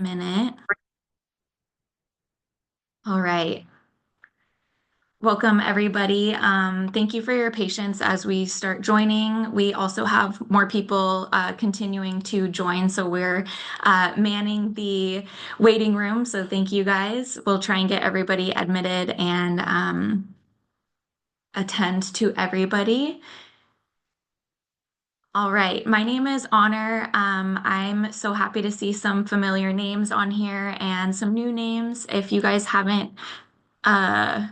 minute. All right. Welcome, everybody. Thank you for your patience as we start joining. We also have more people continuing to join, so we're manning the waiting room. So thank you guys. We'll try and get everybody admitted and attend to everybody. All right, my name is Honor. I'm so happy to see some familiar names on here and some new names. If you guys haven't uh,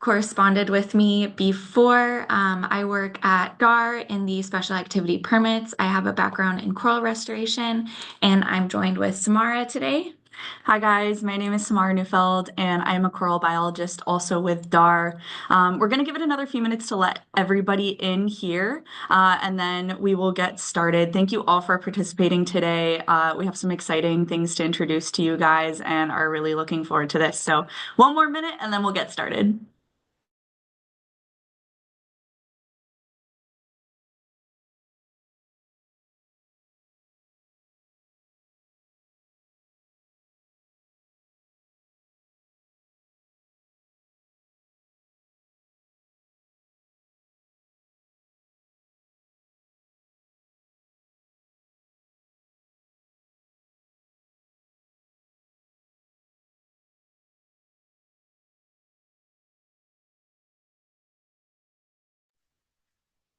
corresponded with me before. I work at DAR in the special activity permits. I have a background in coral restoration, and I'm joined with Samara today. Hi guys, my name is Samara Neufeld and I'm a coral biologist also with DAR. We're going to give it another few minutes to let everybody in here and then we will get started. Thank you all for participating today. We have some exciting things to introduce to you guys and are really looking forward to this. So one more minute and then we'll get started.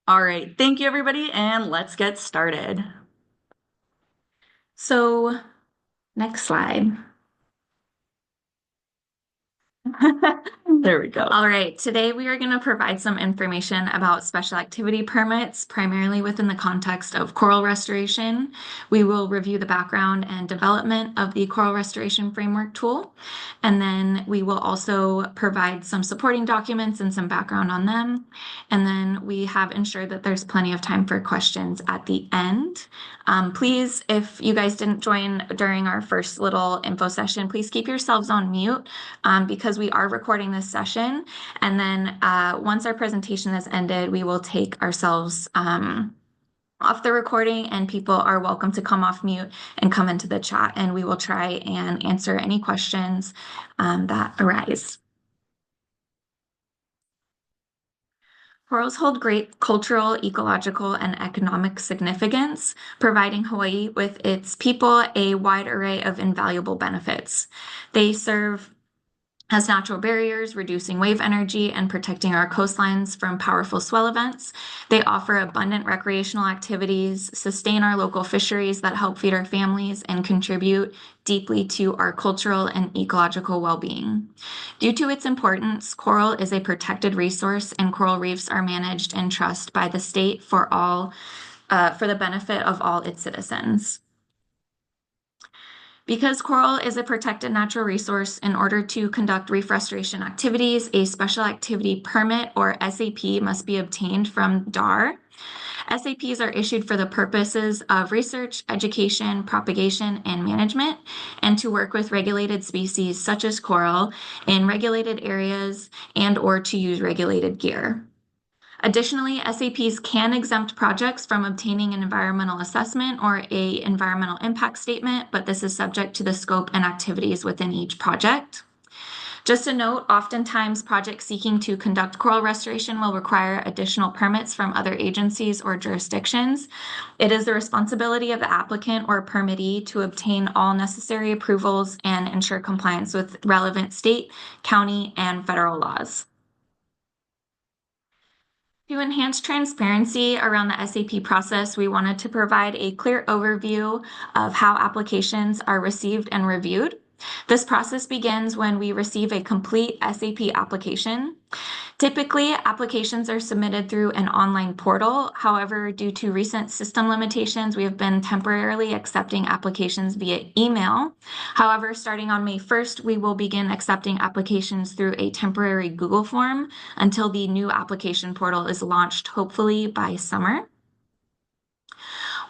All right, thank you everybody and let's get started. So, next slide. There we go. All right, today we are going to provide some information about special activity permits, primarily within the context of coral restoration. We will review the background and development of the Coral Restoration Framework tool, and then we will also provide some supporting documents and some background on them. And then we have ensured that there's plenty of time for questions at the end. Please, if you guys didn't join during our first little info session, please keep yourselves on mute because we are recording this session. And then once our presentation has ended, we will take ourselves off the recording and people are welcome to come off mute and come into the chat and we will try and answer any questions that arise. Corals hold great cultural, ecological, and economic significance, providing Hawaii with its people a wide array of invaluable benefits. They serve as natural barriers, reducing wave energy and protecting our coastlines from powerful swell events. They offer abundant recreational activities, sustain our local fisheries that help feed our families, and contribute deeply to our cultural and ecological well-being. Due to its importance, coral is a protected resource, and coral reefs are managed in trust by the state for the benefit of all its citizens. Because coral is a protected natural resource, in order to conduct reef restoration activities, a special activity permit or SAP must be obtained from DAR. SAPs are issued for the purposes of research, education, propagation, and management, and to work with regulated species such as coral in regulated areas and or to use regulated gear. Additionally, SAPs can exempt projects from obtaining an environmental assessment or an environmental impact statement, but this is subject to the scope and activities within each project. Just a note, oftentimes projects seeking to conduct coral restoration will require additional permits from other agencies or jurisdictions. It is the responsibility of the applicant or permittee to obtain all necessary approvals and ensure compliance with relevant state, county, and federal laws. To enhance transparency around the SAP process, we wanted to provide a clear overview of how applications are received and reviewed. This process begins when we receive a complete SAP application. Typically, applications are submitted through an online portal. However, due to recent system limitations, we have been temporarily accepting applications via email. However, starting on May 1st, we will begin accepting applications through a temporary Google form until the new application portal is launched, hopefully by summer.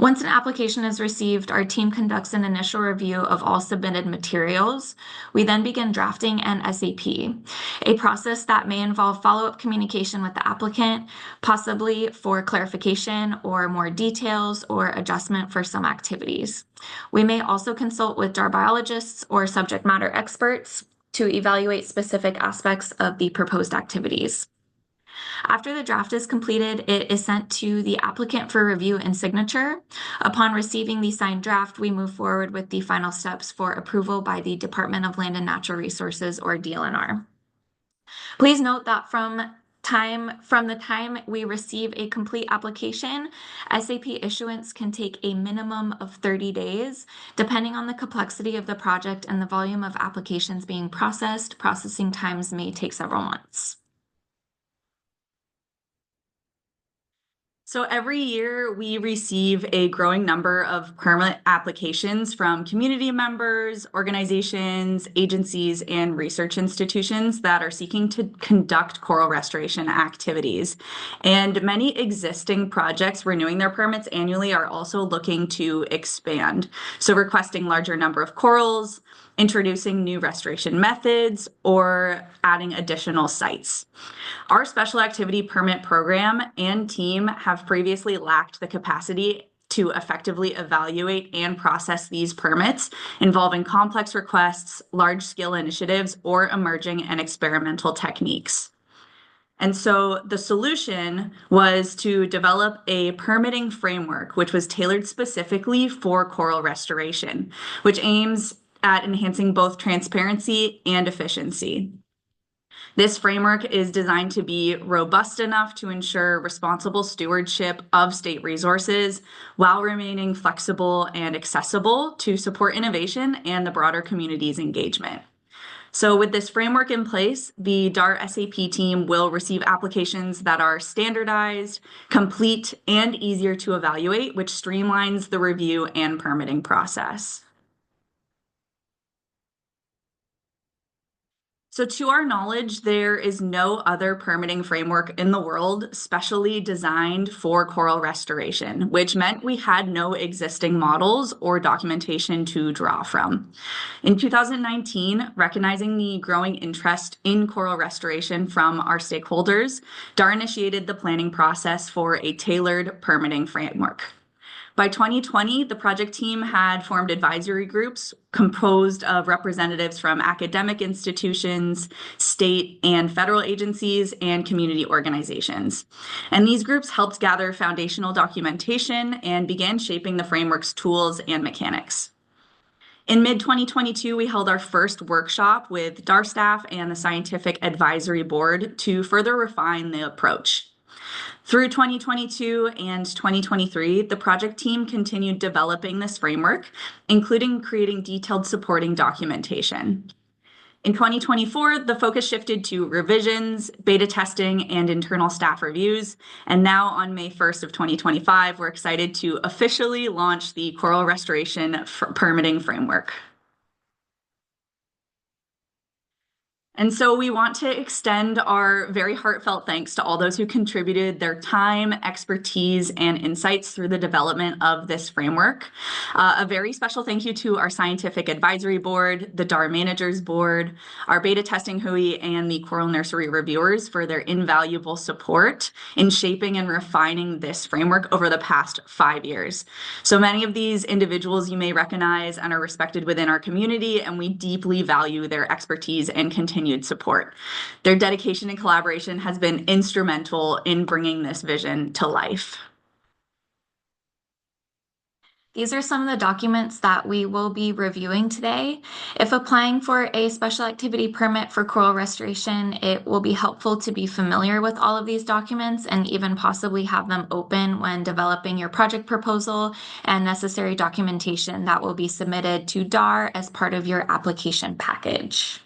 Once an application is received, our team conducts an initial review of all submitted materials. We then begin drafting an SAP, a process that may involve follow-up communication with the applicant, possibly for clarification or more details or adjustment for some activities. We may also consult with DAR biologists or subject matter experts to evaluate specific aspects of the proposed activities. After the draft is completed, it is sent to the applicant for review and signature. Upon receiving the signed draft, we move forward with the final steps for approval by the Department of Land and Natural Resources, or DLNR. Please note that from the time we receive a complete application, SAP issuance can take a minimum of 30 days. Depending on the complexity of the project and the volume of applications being processed, processing times may take several months. So every year we receive a growing number of permit applications from community members, organizations, agencies, and research institutions that are seeking to conduct coral restoration activities. And many existing projects renewing their permits annually are also looking to expand. So requesting larger number of corals, introducing new restoration methods, or adding additional sites. Our special activity permit program and team have previously lacked the capacity to effectively evaluate and process these permits involving complex requests, large-scale initiatives, or emerging and experimental techniques. And so the solution was to develop a permitting framework, which was tailored specifically for coral restoration, which aims at enhancing both transparency and efficiency. This framework is designed to be robust enough to ensure responsible stewardship of state resources while remaining flexible and accessible to support innovation and the broader community's engagement. So with this framework in place, the DAR SAP team will receive applications that are standardized, complete, and easier to evaluate, which streamlines the review and permitting process. So to our knowledge, there is no other permitting framework in the world specially designed for coral restoration, which meant we had no existing models or documentation to draw from. In 2019, recognizing the growing interest in coral restoration from our stakeholders, DAR initiated the planning process for a tailored permitting framework. By 2020, the project team had formed advisory groups composed of representatives from academic institutions, state and federal agencies, and community organizations. And these groups helped gather foundational documentation and began shaping the framework's tools and mechanics. In mid-2022, we held our first workshop with DAR staff and the Scientific Advisory Board to further refine the approach. Through 2022 and 2023, the project team continued developing this framework, including creating detailed supporting documentation. In 2024, the focus shifted to revisions, beta testing, and internal staff reviews. And now on May 1st of 2025, we're excited to officially launch the Coral Restoration Permitting Framework. And so we want to extend our very heartfelt thanks to all those who contributed their time, expertise, and insights through the development of this framework. A very special thank you to our Scientific Advisory Board, the DAR Managers Board, our beta testing Hawai'i, and the Coral Nursery reviewers for their invaluable support in shaping and refining this framework over the past 5 years. So many of these individuals you may recognize and are respected within our community, and we deeply value their expertise and continued support. Their dedication and collaboration has been instrumental in bringing this vision to life. These are some of the documents that we will be reviewing today. If applying for a special activity permit for coral restoration, it will be helpful to be familiar with all of these documents and even possibly have them open when developing your project proposal and necessary documentation that will be submitted to DAR as part of your application package.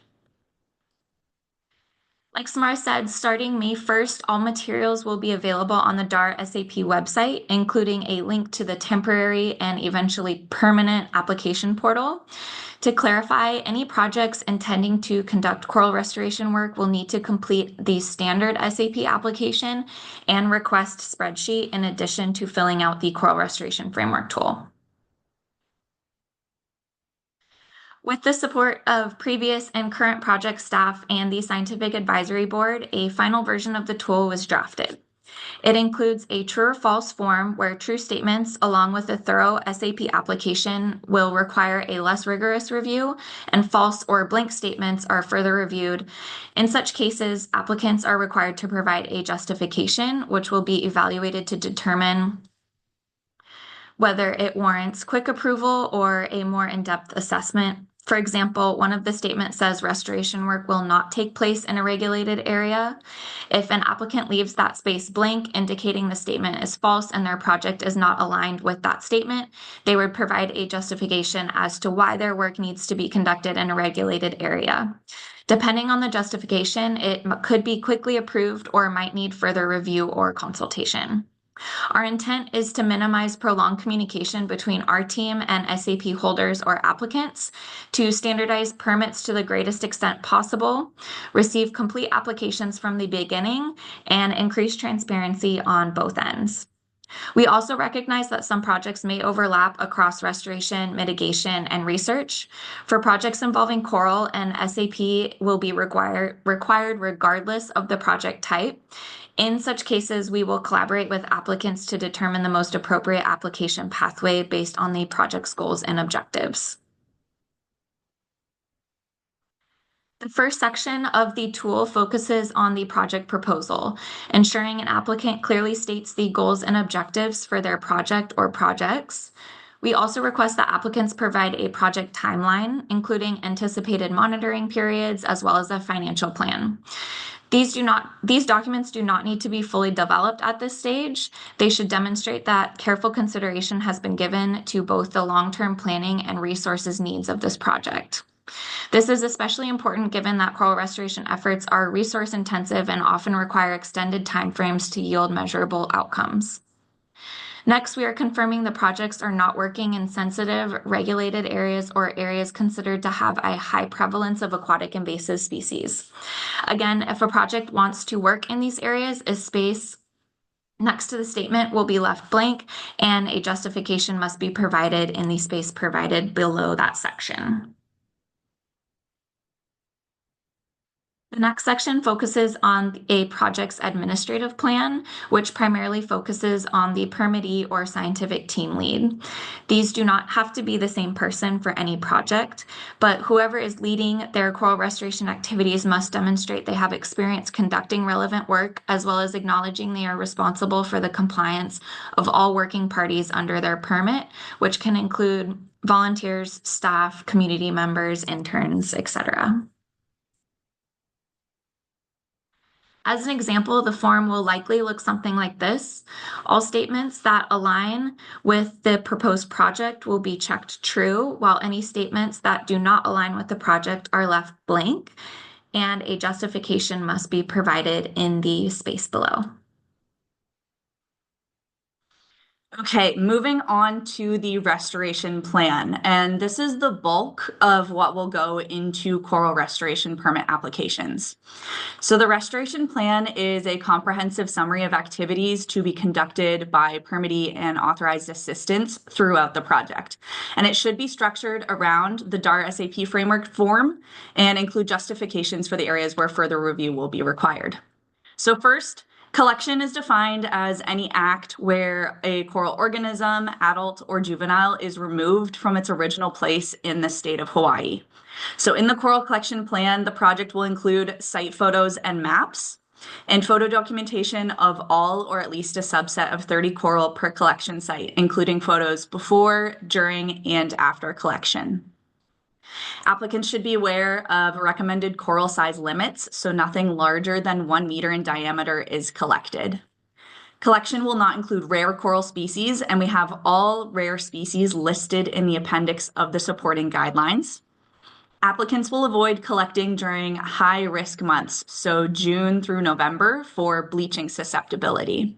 Like Samar said, starting May 1st, all materials will be available on the DAR SAP website, including a link to the temporary and eventually permanent application portal. To clarify, any projects intending to conduct coral restoration work will need to complete the standard SAP application and request spreadsheet in addition to filling out the coral restoration framework tool. With the support of previous and current project staff and the Scientific Advisory Board, a final version of the tool was drafted. It includes a true or false form where true statements, along with a thorough SAP application, will require a less rigorous review, and false or blank statements are further reviewed. In such cases, applicants are required to provide a justification, which will be evaluated to determine whether it warrants quick approval or a more in-depth assessment. For example, one of the statements says restoration work will not take place in a regulated area. If an applicant leaves that space blank, indicating the statement is false and their project is not aligned with that statement, they would provide a justification as to why their work needs to be conducted in a regulated area. Depending on the justification, it could be quickly approved or might need further review or consultation. Our intent is to minimize prolonged communication between our team and SAP holders or applicants, to standardize permits to the greatest extent possible, receive complete applications from the beginning, and increase transparency on both ends. We also recognize that some projects may overlap across restoration, mitigation, and research. For projects involving coral, an SAP will be required regardless of the project type. In such cases, we will collaborate with applicants to determine the most appropriate application pathway based on the project's goals and objectives. The first section of the tool focuses on the project proposal, ensuring an applicant clearly states the goals and objectives for their project or projects. We also request that applicants provide a project timeline, including anticipated monitoring periods, as well as a financial plan. These documents do not need to be fully developed at this stage. They should demonstrate that careful consideration has been given to both the long-term planning and resources needs of this project. This is especially important given that coral restoration efforts are resource intensive and often require extended timeframes to yield measurable outcomes. Next, we are confirming the projects are not working in sensitive, regulated areas or areas considered to have a high prevalence of aquatic invasive species. Again, if a project wants to work in these areas, a space next to the statement will be left blank, and a justification must be provided in the space provided below that section. The next section focuses on a project's administrative plan, which primarily focuses on the permittee or scientific team lead. These do not have to be the same person for any project, but whoever is leading their coral restoration activities must demonstrate they have experience conducting relevant work, as well as acknowledging they are responsible for the compliance of all working parties under their permit, which can include volunteers, staff, community members, interns, etc. As an example, the form will likely look something like this. All statements that align with the proposed project will be checked true, while any statements that do not align with the project are left blank, and a justification must be provided in the space below. Okay, moving on to the restoration plan, and this is the bulk of what will go into coral restoration permit applications. So the restoration plan is a comprehensive summary of activities to be conducted by permittee and authorized assistants throughout the project. And it should be structured around the DAR SAP framework form and include justifications for the areas where further review will be required. So first, collection is defined as any act where a coral organism, adult or juvenile, is removed from its original place in the state of Hawaii. So in the coral collection plan, the project will include site photos and maps, and photo documentation of all or at least a subset of 30 coral per collection site, including photos before, during, and after collection. Applicants should be aware of recommended coral size limits, so nothing larger than 1 meter in diameter is collected. Collection will not include rare coral species, and we have all rare species listed in the appendix of the supporting guidelines. Applicants will avoid collecting during high-risk months, so June through November, for bleaching susceptibility.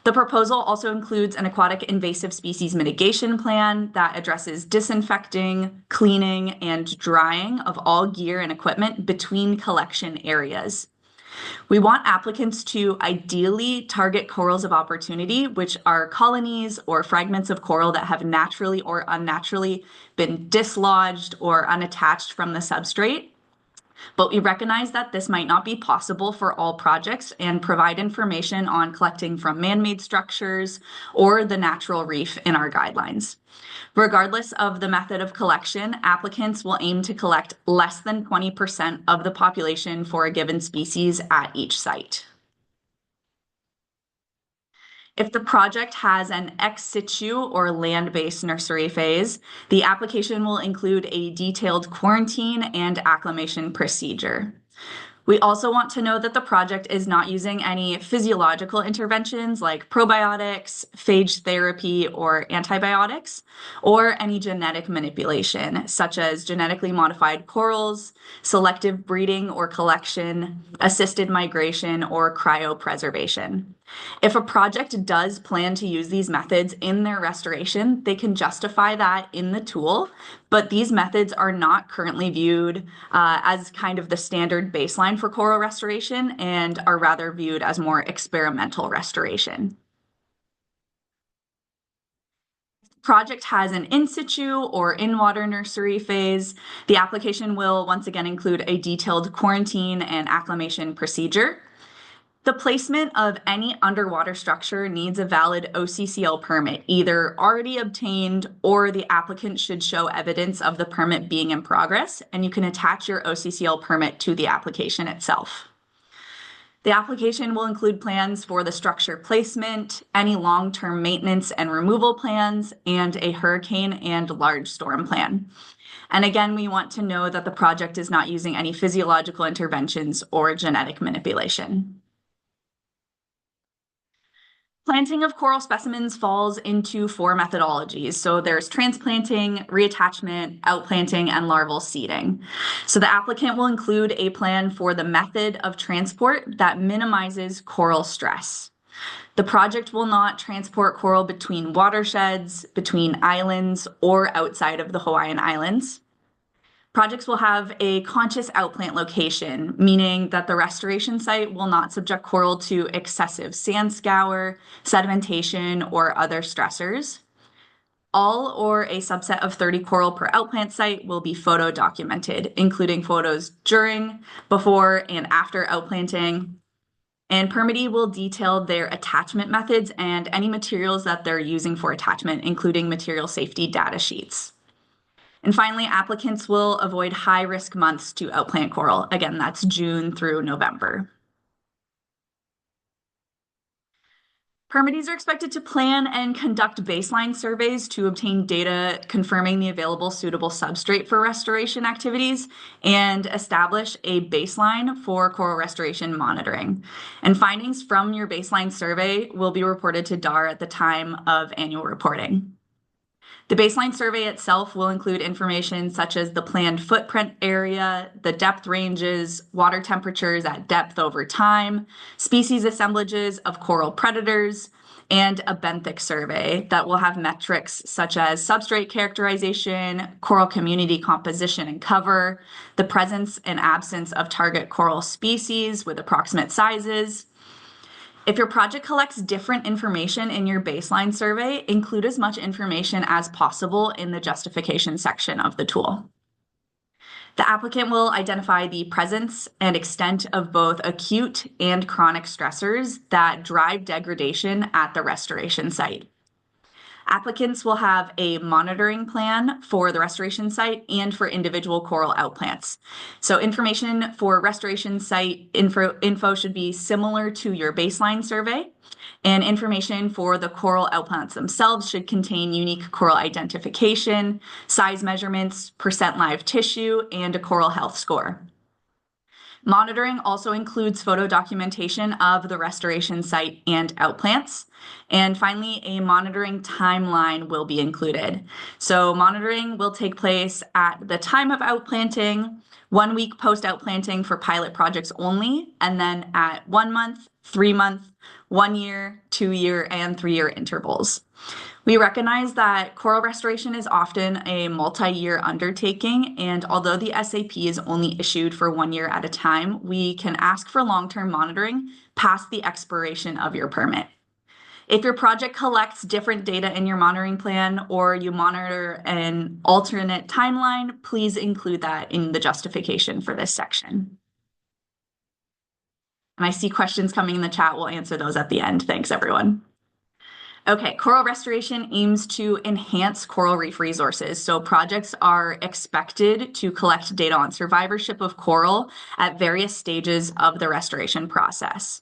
The proposal also includes an aquatic invasive species mitigation plan that addresses disinfecting, cleaning, and drying of all gear and equipment between collection areas. We want applicants to ideally target corals of opportunity, which are colonies or fragments of coral that have naturally or unnaturally been dislodged or unattached from the substrate. But we recognize that this might not be possible for all projects and provide information on collecting from man-made structures or the natural reef in our guidelines. Regardless of the method of collection, applicants will aim to collect less than 20% of the population for a given species at each site. If the project has an ex situ or land-based nursery phase, the application will include a detailed quarantine and acclimation procedure. We also want to know that the project is not using any physiological interventions like probiotics, phage therapy, or antibiotics, or any genetic manipulation, such as genetically modified corals, selective breeding or collection, assisted migration, or cryopreservation. If a project does plan to use these methods in their restoration, they can justify that in the tool, but these methods are not currently viewed as kind of the standard baseline for coral restoration and are rather viewed as more experimental restoration. Project has an in situ or in-water nursery phase, the application will once again include a detailed quarantine and acclimation procedure. The placement of any underwater structure needs a valid OCCL permit, either already obtained or the applicant should show evidence of the permit being in progress, and you can attach your OCCL permit to the application itself. The application will include plans for the structure placement, any long-term maintenance and removal plans, and a hurricane and large storm plan. And again, we want to know that the project is not using any physiological interventions or genetic manipulation. Planting of coral specimens falls into 4 methodologies. So there's transplanting, reattachment, outplanting, and larval seeding. So the applicant will include a plan for the method of transport that minimizes coral stress. The project will not transport coral between watersheds, between islands, or outside of the Hawaiian Islands. Projects will have a conscious outplant location, meaning that the restoration site will not subject coral to excessive sand scour, sedimentation, or other stressors. All or a subset of 30 coral per outplant site will be photo documented, including photos during, before, and after outplanting. And permittee will detail their attachment methods and any materials that they're using for attachment, including material safety data sheets. And finally, applicants will avoid high-risk months to outplant coral. Again, that's June through November. Permittees are expected to plan and conduct baseline surveys to obtain data confirming the available suitable substrate for restoration activities and establish a baseline for coral restoration monitoring. And findings from your baseline survey will be reported to DAR at the time of annual reporting. The baseline survey itself will include information such as the planned footprint area, the depth ranges, water temperatures at depth over time, species assemblages of coral predators, and a benthic survey that will have metrics such as substrate characterization, coral community composition and cover, the presence and absence of target coral species with approximate sizes. If your project collects different information in your baseline survey, include as much information as possible in the justification section of the tool. The applicant will identify the presence and extent of both acute and chronic stressors that drive degradation at the restoration site. Applicants will have a monitoring plan for the restoration site and for individual coral outplants. So information for restoration site info should be similar to your baseline survey, and information for the coral outplants themselves should contain unique coral identification, size measurements, percent live tissue, and a coral health score. Monitoring also includes photo documentation of the restoration site and outplants. And finally, a monitoring timeline will be included. So monitoring will take place at the time of outplanting, 1 week post outplanting for pilot projects only, and then at 1 month, 3 month, 1 year, 2 year, and 3 year intervals. We recognize that coral restoration is often a multi-year undertaking, and although the SAP is only issued for 1 year at a time, we can ask for long-term monitoring past the expiration of your permit. If your project collects different data in your monitoring plan or you monitor an alternate timeline, please include that in the justification for this section. And I see questions coming in the chat. We'll answer those at the end. Thanks, everyone. Okay, coral restoration aims to enhance coral reef resources. So projects are expected to collect data on survivorship of coral at various stages of the restoration process.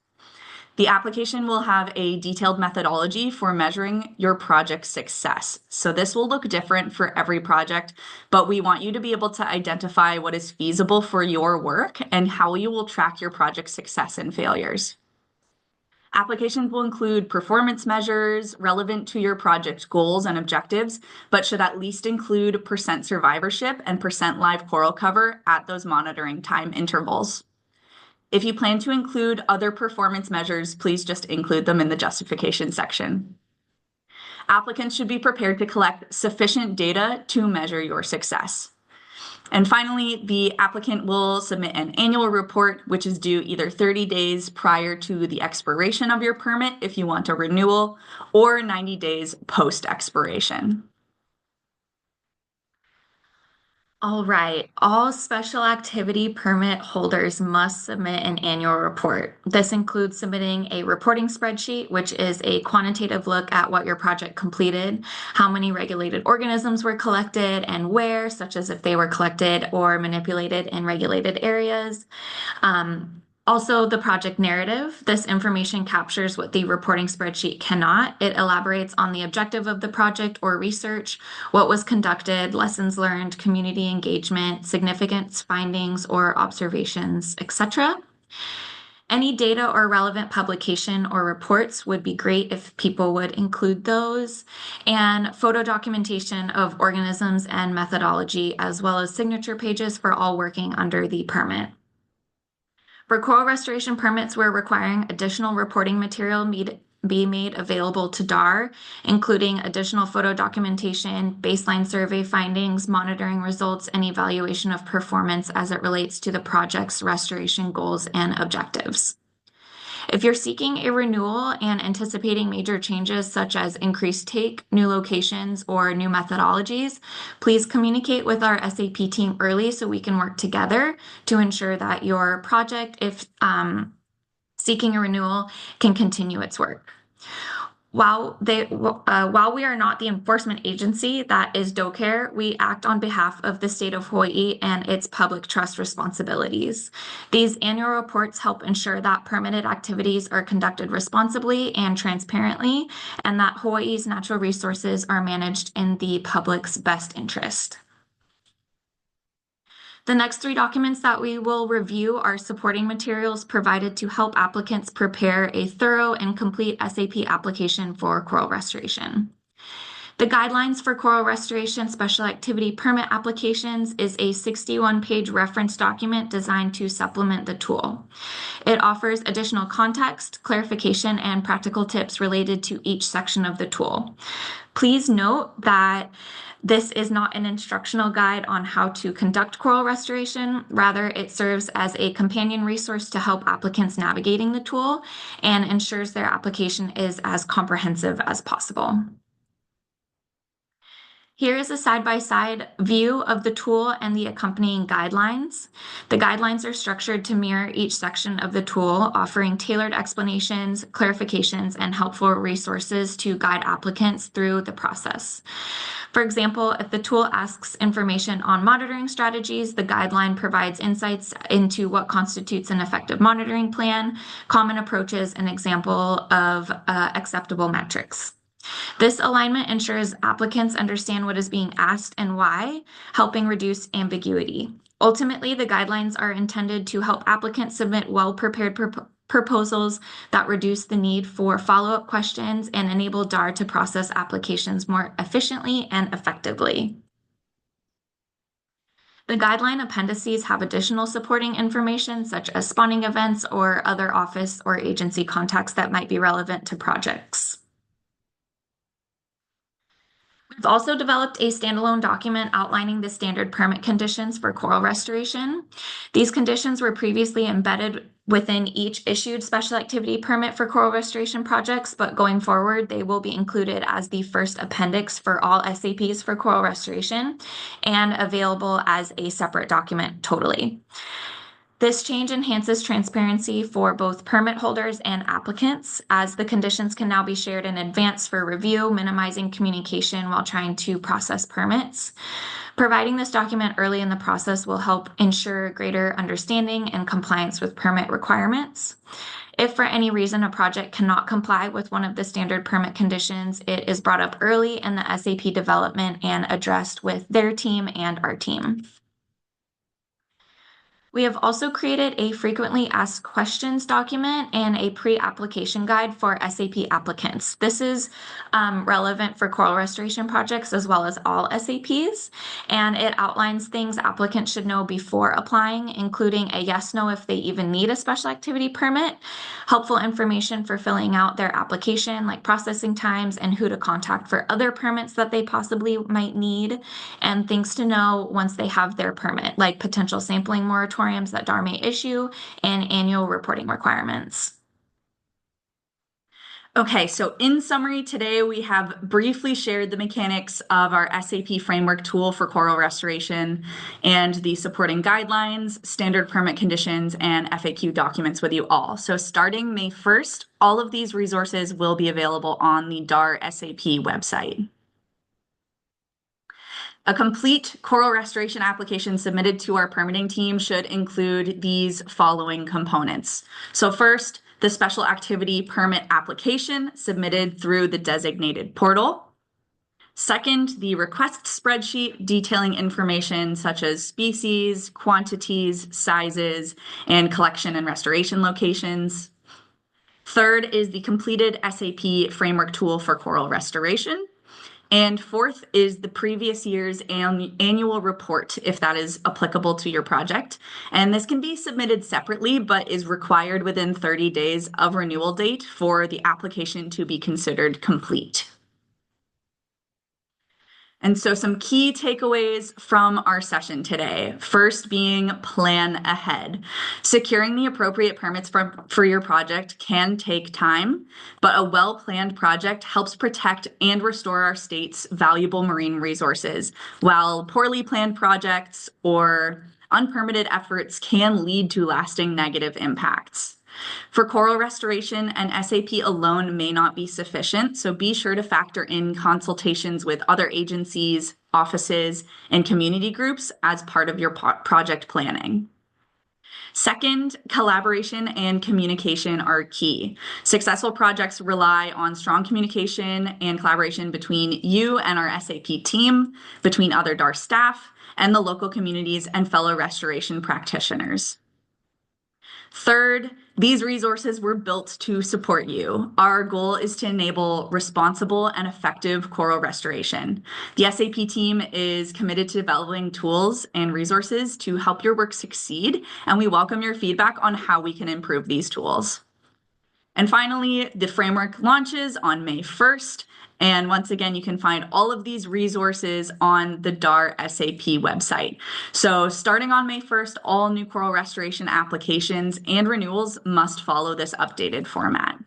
The application will have a detailed methodology for measuring your project's success. So this will look different for every project, but we want you to be able to identify what is feasible for your work and how you will track your project's success and failures. Applications will include performance measures relevant to your project goals and objectives, but should at least include percent survivorship and percent live coral cover at those monitoring time intervals. If you plan to include other performance measures, please just include them in the justification section. Applicants should be prepared to collect sufficient data to measure your success. And finally, the applicant will submit an annual report, which is due either 30 days prior to the expiration of your permit if you want a renewal, or 90 days post-expiration. All right, all special activity permit holders must submit an annual report. This includes submitting a reporting spreadsheet, which is a quantitative look at what your project completed, how many regulated organisms were collected and where, such as if they were collected or manipulated in regulated areas. Also, the project narrative. This information captures what the reporting spreadsheet cannot. It elaborates on the objective of the project or research, what was conducted, lessons learned, community engagement, significance findings or observations, etc. Any data or relevant publication or reports would be great if people would include those, and photo documentation of organisms and methodology, as well as signature pages for all working under the permit. For coral restoration permits, we're requiring additional reporting material be made available to DAR, including additional photo documentation, baseline survey findings, monitoring results, and evaluation of performance as it relates to the project's restoration goals and objectives. If you're seeking a renewal and anticipating major changes such as increased take, new locations, or new methodologies, please communicate with our SAP team early so we can work together to ensure that your project, if seeking a renewal, can continue its work. While we are not the enforcement agency that is DoCare, we act on behalf of the state of Hawaii and its public trust responsibilities. These annual reports help ensure that permitted activities are conducted responsibly and transparently, and that Hawaii's natural resources are managed in the public's best interest. The next three documents that we will review are supporting materials provided to help applicants prepare a thorough and complete SAP application for coral restoration. The guidelines for coral restoration special activity permit applications is a 61-page reference document designed to supplement the tool. It offers additional context, clarification, and practical tips related to each section of the tool. Please note that this is not an instructional guide on how to conduct coral restoration. Rather, it serves as a companion resource to help applicants navigating the tool and ensures their application is as comprehensive as possible. Here is a side-by-side view of the tool and the accompanying guidelines. The guidelines are structured to mirror each section of the tool, offering tailored explanations, clarifications, and helpful resources to guide applicants through the process. For example, if the tool asks information on monitoring strategies, the guideline provides insights into what constitutes an effective monitoring plan, common approaches, and example of acceptable metrics. This alignment ensures applicants understand what is being asked and why, helping reduce ambiguity. Ultimately, the guidelines are intended to help applicants submit well-prepared proposals that reduce the need for follow-up questions and enable DAR to process applications more efficiently and effectively. The guideline appendices have additional supporting information such as spawning events or other office or agency contacts that might be relevant to projects. We've also developed a standalone document outlining the standard permit conditions for coral restoration. These conditions were previously embedded within each issued special activity permit for coral restoration projects, but going forward, they will be included as the first appendix for all SAPs for coral restoration and available as a separate document totally. This change enhances transparency for both permit holders and applicants, as the conditions can now be shared in advance for review, minimizing communication while trying to process permits. Providing this document early in the process will help ensure greater understanding and compliance with permit requirements. If for any reason a project cannot comply with one of the standard permit conditions, it is brought up early in the SAP development and addressed with their team and our team. We have also created a frequently asked questions document and a pre-application guide for SAP applicants. This is relevant for coral restoration projects as well as all SAPs, and it outlines things applicants should know before applying, including a yes/no if they even need a special activity permit, helpful information for filling out their application, like processing times and who to contact for other permits that they possibly might need, and things to know once they have their permit, like potential sampling moratoriums that DAR may issue and annual reporting requirements. Okay, so in summary, today we have briefly shared the mechanics of our SAP framework tool for coral restoration and the supporting guidelines, standard permit conditions, and FAQ documents with you all. So starting May 1st, all of these resources will be available on the DAR SAP website. A complete coral restoration application submitted to our permitting team should include these following components. So first, the special activity permit application submitted through the designated portal. Second, the request spreadsheet detailing information such as species, quantities, sizes, and collection and restoration locations. Third is the completed SAP framework tool for coral restoration. And fourth is the previous year's annual report, if that is applicable to your project. And this can be submitted separately, but is required within 30 days of renewal date for the application to be considered complete. And so some key takeaways from our session today. First being plan ahead. Securing the appropriate permits for your project can take time, but a well-planned project helps protect and restore our state's valuable marine resources, while poorly planned projects or unpermitted efforts can lead to lasting negative impacts. For coral restoration, an SAP alone may not be sufficient, so be sure to factor in consultations with other agencies, offices, and community groups as part of your project planning. Second, collaboration and communication are key. Successful projects rely on strong communication and collaboration between you and our SAP team, between other DAR staff, and the local communities and fellow restoration practitioners. Third, these resources were built to support you. Our goal is to enable responsible and effective coral restoration. The SAP team is committed to developing tools and resources to help your work succeed, and we welcome your feedback on how we can improve these tools. And finally, the framework launches on May 1st. And once again, you can find all of these resources on the DAR SAP website. So starting on May 1st, all new coral restoration applications and renewals must follow this updated format.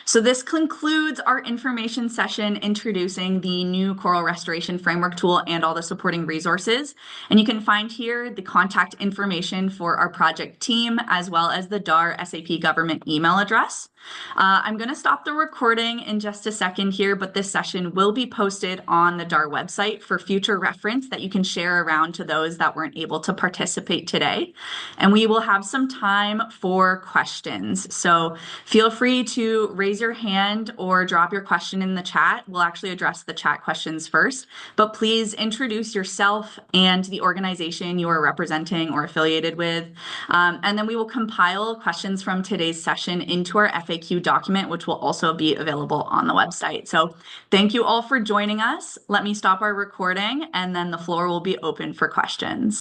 So this concludes our information session introducing the new coral restoration framework tool and all the supporting resources. And you can find here the contact information for our project team, as well as the DAR SAP government email address. I'm going to stop the recording in just a second here, but this session will be posted on the DAR website for future reference that you can share around to those that weren't able to participate today. And we will have some time for questions. So feel free to raise your hand or drop your question in the chat. We'll actually address the chat questions first, but please introduce yourself and the organization you are representing or affiliated with. And then we will compile questions from today's session into our FAQ document, which will also be available on the website. So thank you all for joining us. Let me stop our recording, and then the floor will be open for questions.